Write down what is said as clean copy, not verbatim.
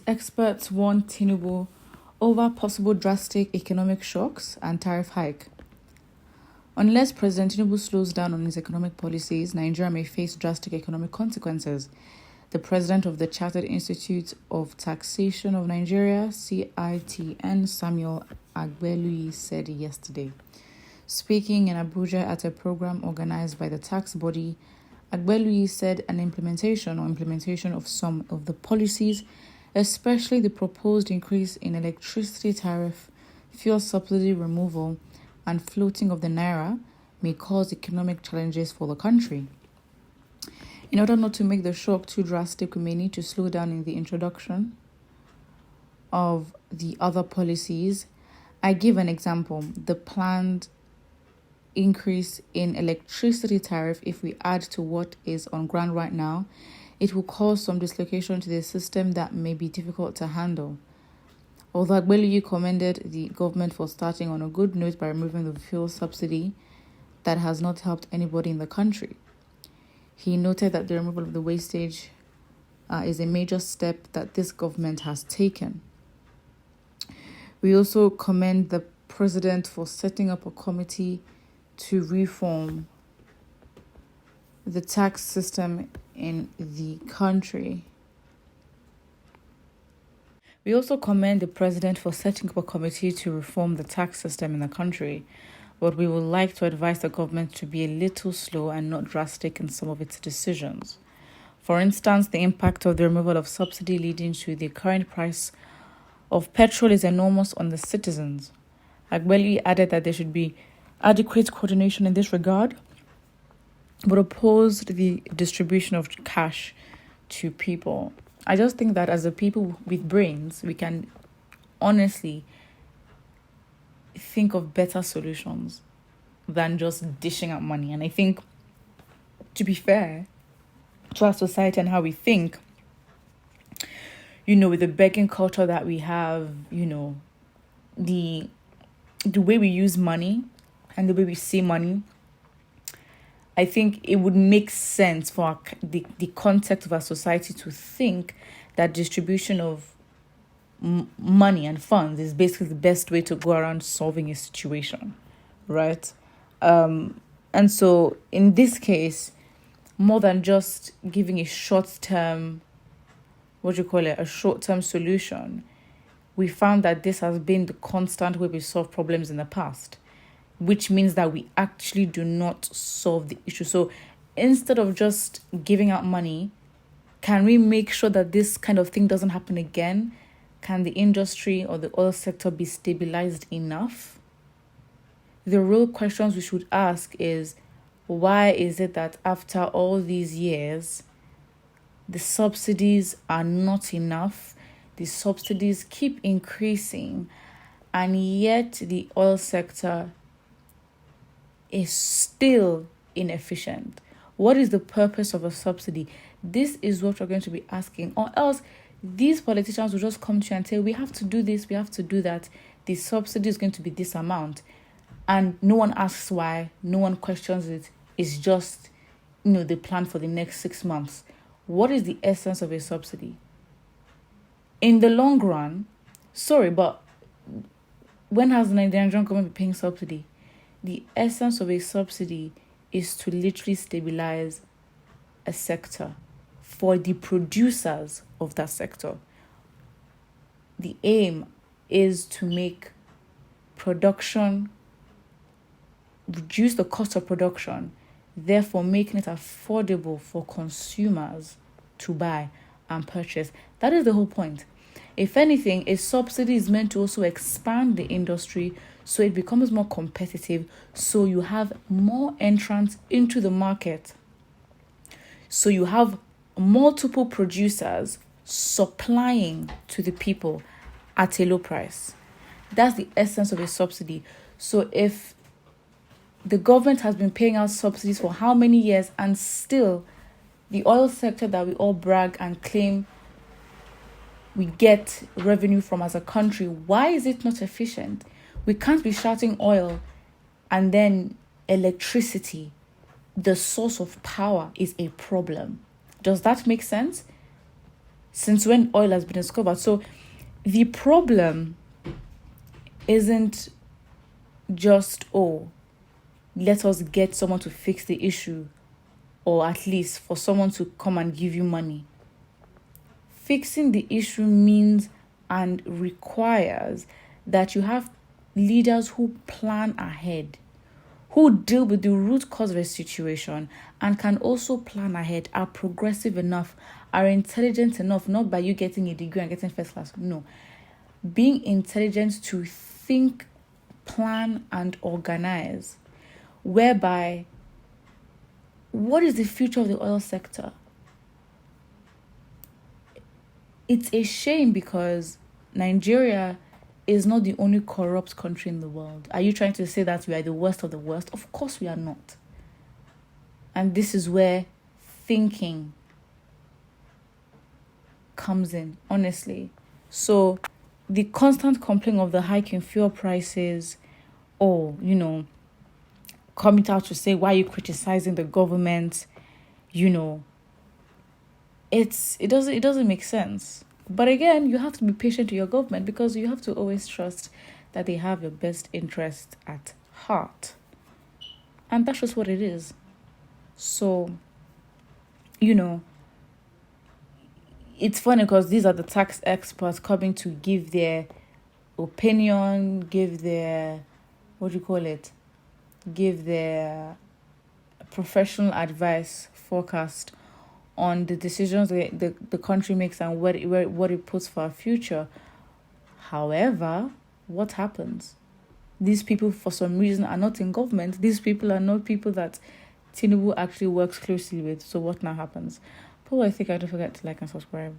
experts warn Tinubu over possible drastic economic shocks and tariff hike. Unless President Tinubu slows down on his economic policies, Nigeria may face drastic economic consequences. The president of the Chartered Institute of Taxation of Nigeria, CITN, Samuel Agbeluyi, said yesterday. Speaking in Abuja at a program organized by the tax body, Agbeluyi said implementation of some of the policies, especially the proposed increase in electricity tariff, fuel subsidy removal, and floating of the naira, may cause economic challenges for the country. In order not to make the shock too drastic, we may need to slow down in the introduction of the other policies. I give an example. The planned increase in electricity tariff, if we add to what is on ground right now, it will cause some dislocation to the system that may be difficult to handle. Although Agbeluyi commended the government for starting on a good note by removing the fuel subsidy that has not helped anybody in the country, he noted that the removal of the wastage is a major step that this government has taken. We also commend the president for setting up a committee to reform the tax system in the country. We also commend the president for setting up a committee to reform the tax system in the country, but we would like to advise the government to be a little slow and not drastic in some of its decisions. For instance, the impact of the removal of subsidy leading to the current price of petrol is enormous on the citizens. Agbeluyi added that there should be adequate coordination in this regard, but opposed the distribution of cash to people. I just think that as a people with brains, we can honestly think of better solutions than just dishing out money. And I think, to be fair to our society and how we think, with the begging culture that we have, the way we use money and the way we see money, I think it would make sense for the context of our society to think that distribution of money and funds is basically the best way to go around solving a situation, right? And so in this case, more than just giving a short-term solution, we found that this has been the constant way we solve problems in the past, which means that we actually do not solve the issue. So instead of just giving out money, can we make sure that this kind of thing doesn't happen again? Can the industry or the oil sector be stabilized enough? The real questions we should ask is, why is it that after all these years, the subsidies are not enough? The subsidies keep increasing, and yet the oil sector is still inefficient. What is the purpose of a subsidy? This is what we're going to be asking, or else these politicians will just come to you and say, we have to do this, we have to do that. The subsidy is going to be this amount. And no one asks why, no one questions it. It's just, the plan for the next 6 months. What is the essence of a subsidy? In the long run, but when has the Nigerian government been paying subsidy? The essence of a subsidy is to literally stabilize a sector for the producers of that sector. The aim is to make production, reduce the cost of production, therefore making it affordable for consumers to buy and purchase. That is the whole point. If anything, a subsidy is meant to also expand the industry so it becomes more competitive, so you have more entrants into the market. So you have multiple producers supplying to the people at a low price. That's the essence of a subsidy. So if the government has been paying out subsidies for how many years, and still the oil sector that we all brag and claim we get revenue from as a country, why is it not efficient? We can't be shouting oil and then electricity, the source of power, is a problem. Does that make sense? since when oil has been discovered. So the problem isn't just, oh, let us get someone to fix the issue, or at least for someone to come and give you money. Fixing the issue means and requires that you have leaders who plan ahead, who deal with the root cause of a situation and can also plan ahead, are progressive enough, are intelligent enough, not by you getting a degree and getting first class. No. Being intelligent to think, plan, and organize, whereby what is the future of the oil sector? It's a shame because Nigeria is not the only corrupt country in the world. Are you trying to say that we are the worst of the worst? Of course we are not. And this is where thinking comes in, honestly. So the constant complaint of the hike in fuel prices, or, coming out to say, why are you criticizing the government? It doesn't make sense. But again, you have to be patient with your government because you have to always trust that they have your best interest at heart. And that's just what it is. So, it's funny because these are the tax experts coming to give their opinion, give their, give their professional advice, forecast on the decisions the country makes and what it puts for our future. However, what happens? These people, for some reason, are not in government. These people are not people that Tinubu actually works closely with. So what now happens? But I think I don't forget to like and subscribe.